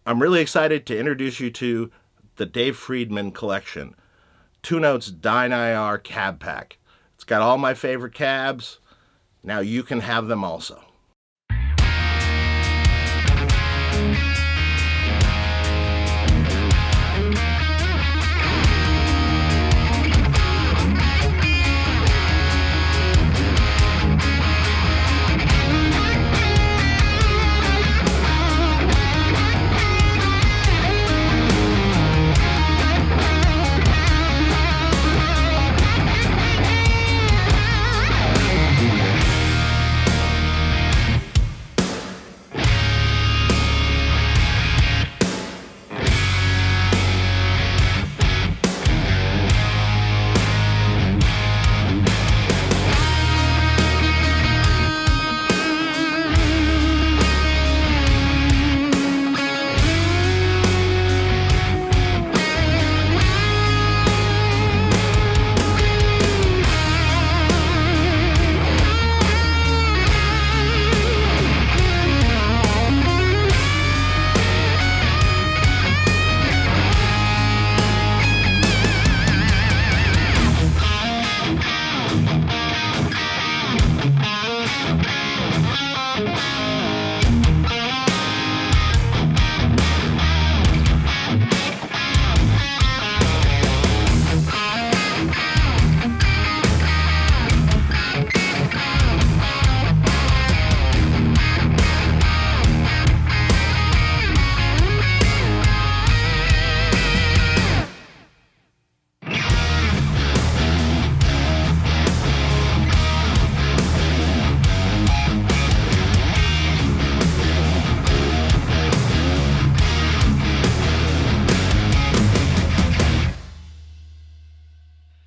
I'm really excited to introduce you to the Dave Friedman Collection. 2 Notes DynIR Cab Pack. It's got all my favorite cabs. Now you can have them also.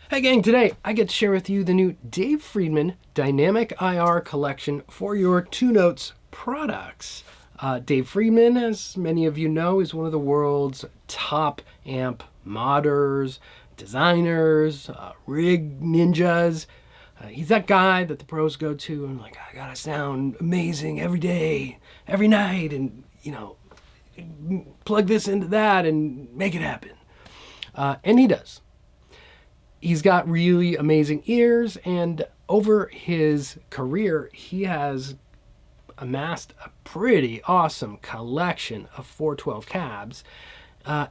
Hey gang, today I get to share with you the new Dave Friedman Dynamic IR collection for your 2 Notes products. Dave Friedman, as many of you know, is one of the world's top amp modders, designers, rig ninjas. He's that guy that the pros go to and like, I gotta sound amazing every day, every night, and plug this into that and make it happen. And he does. He's got really amazing ears, and over his career, he has amassed a pretty awesome collection of 412 cabs,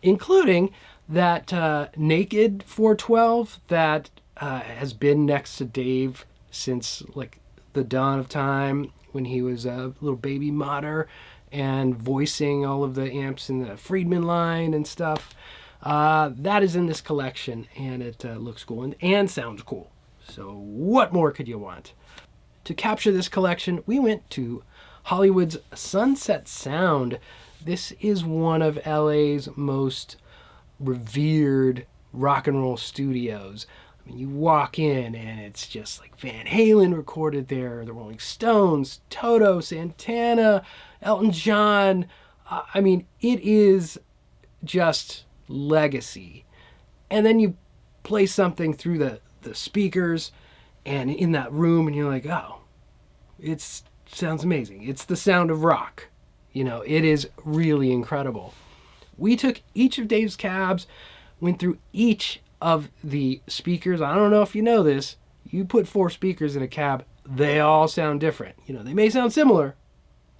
including that naked 412 that has been next to Dave since like the dawn of time when he was a little baby modder and voicing all of the amps in the Friedman line and stuff. That is in this collection, and it looks cool and sounds cool. So what more could you want? To capture this collection, we went to Hollywood's Sunset Sound. This is one of LA's most revered rock and roll studios. I mean, you walk in and it's just like Van Halen recorded there, the Rolling Stones, Toto, Santana, Elton John. I mean, it is just legacy. And then you play something through the speakers and in that room, and you're like, oh, it sounds amazing. It's the sound of rock. It is really incredible. We took each of Dave's cabs, went through each of the speakers. I don't know if you know this. You put 4 speakers in a cab, they all sound different. They may sound similar,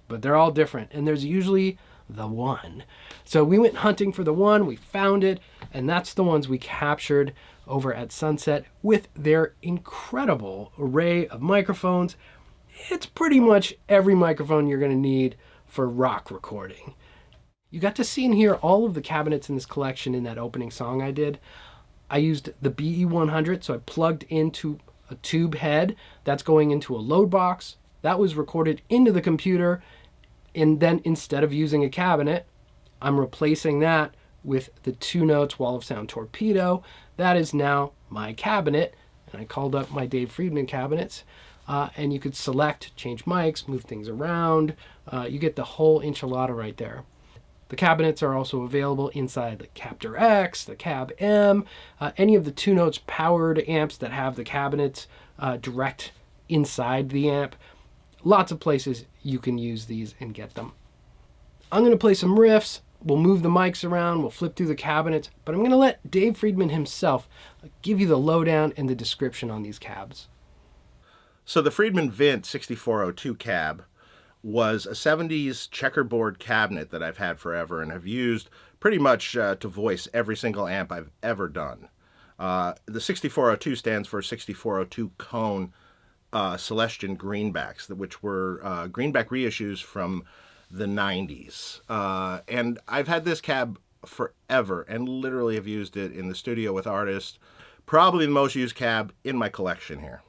but they're all different. And there's usually the one. So we went hunting for the one, we found it, and that's the ones we captured over at Sunset with their incredible array of microphones. It's pretty much every microphone you're going to need for rock recording. You got to see and hear all of the cabinets in this collection in that opening song I did. I used the BE100, so I plugged into a tube head. That's going into a load box. That was recorded into the computer, and then instead of using a cabinet, I'm replacing that with the 2 Notes Wall of Sound Torpedo. That is now my cabinet, and I called up my Dave Friedman cabinets, and you could select, change mics, move things around. You get the whole enchilada right there. The cabinets are also available inside the Captor X, the Cab M, any of the 2 Notes powered amps that have the cabinets direct inside the amp. Lots of places you can use these and get them. I'm going to play some riffs We'll move the mics around, we'll flip through the cabinets, but I'm going to let Dave Friedman himself give you the lowdown and the description on these cabs. So the Friedman VINT 6402 cab was a 70s checkerboard cabinet that I've had forever and have used pretty much to voice every single amp I've ever done. The 6402 stands for 6402 cone Celestion greenbacks, which were greenback reissues from the 90s. And I've had this cab forever and literally have used it in the studio with artists. Probably the most used cab in my collection here.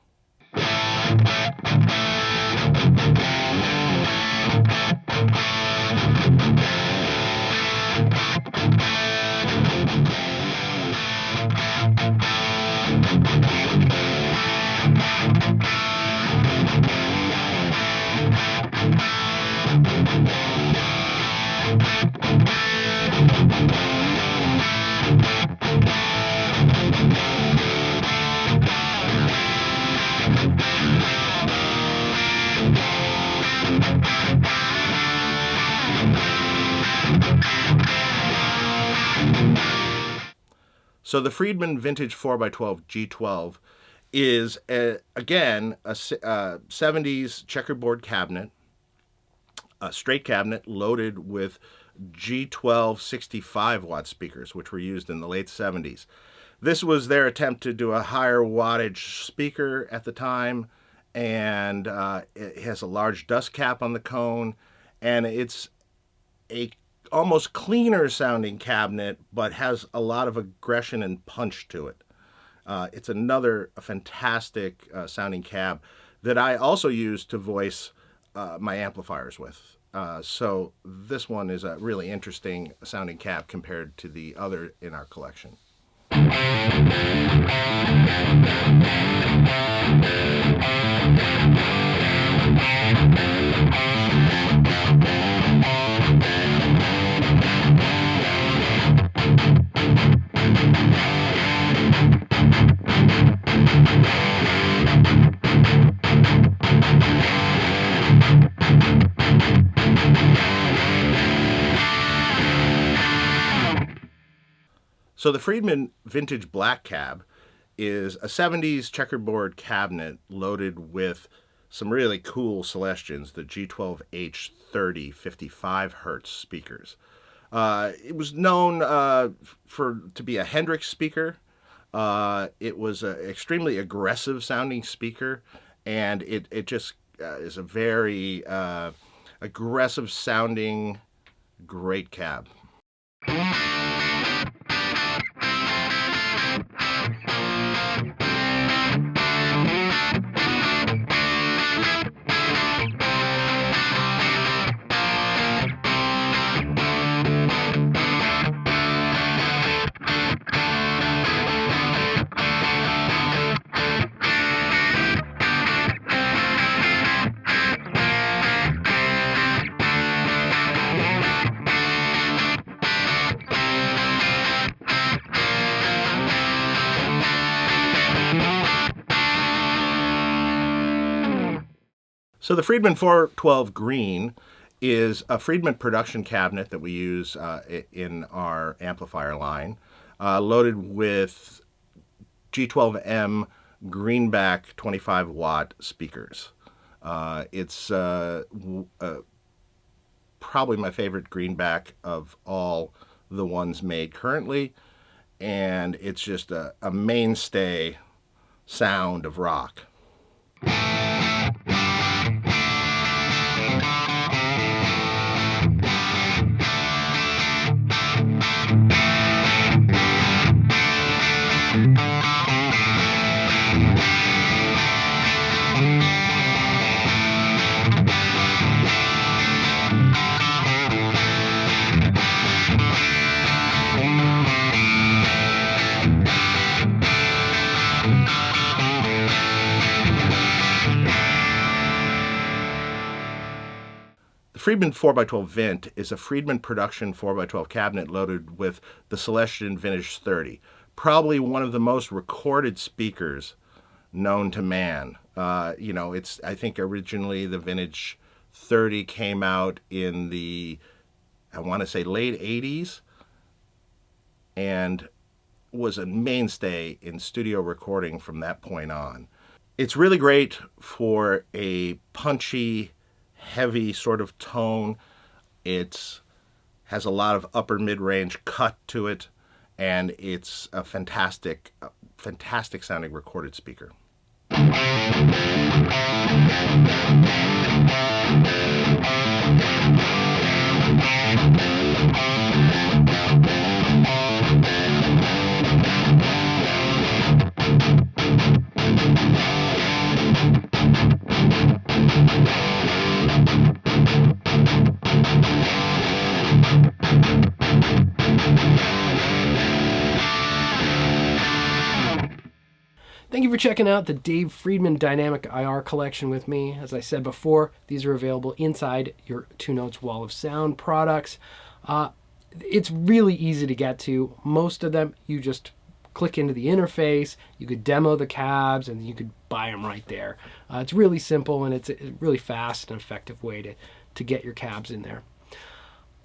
So the Friedman Vintage 4x12 G12 is, again, a 70s checkerboard cabinet, a straight cabinet loaded with G12 65-watt speakers, which were used in the late 70s. This was their attempt to do a higher wattage speaker at the time, and it has a large dust cap on the cone, and it's a almost cleaner sounding cabinet, but has a lot of aggression and punch to it. It's another fantastic sounding cab that I also use to voice my amplifiers with. So this one is a really interesting sounding cab compared to the other in our collection. So the Friedman Vintage Black Cab is a 70s checkerboard cabinet loaded with some really cool Celestions, the G12H 30 55 hertz speakers. It was known to be a Hendrix speaker. It was an extremely aggressive sounding speaker, and it just is a very aggressive sounding great cab. So the Friedman 412 Green is a Friedman production cabinet that we use in our amplifier line, loaded with G12M greenback 25-watt speakers. It's probably my favorite greenback of all the ones made currently, and it's just a mainstay sound of rock. The Friedman 4x12 VINT is a Friedman production 4x12 cabinet loaded with the Celestion Vintage 30, probably one of the most recorded speakers known to man. I think originally the Vintage 30 came out in the I want to say late 80s, and was a mainstay in studio recording from that point on. It's really great for a punchy, heavy sort of tone. It has a lot of upper mid-range cut to it, and it's a fantastic sounding recorded speaker. Thank you for checking out the Dave Friedman DynIR collection with me. As I said before, these are available inside your Two Notes Wall of Sound products. It's really easy to get to. Most of them, you just click into the interface, you could demo the cabs, and you could buy them right there. It's really simple, and it's a really fast and effective way to get your cabs in there.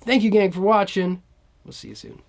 Thank you, gang, for watching. We'll see you soon.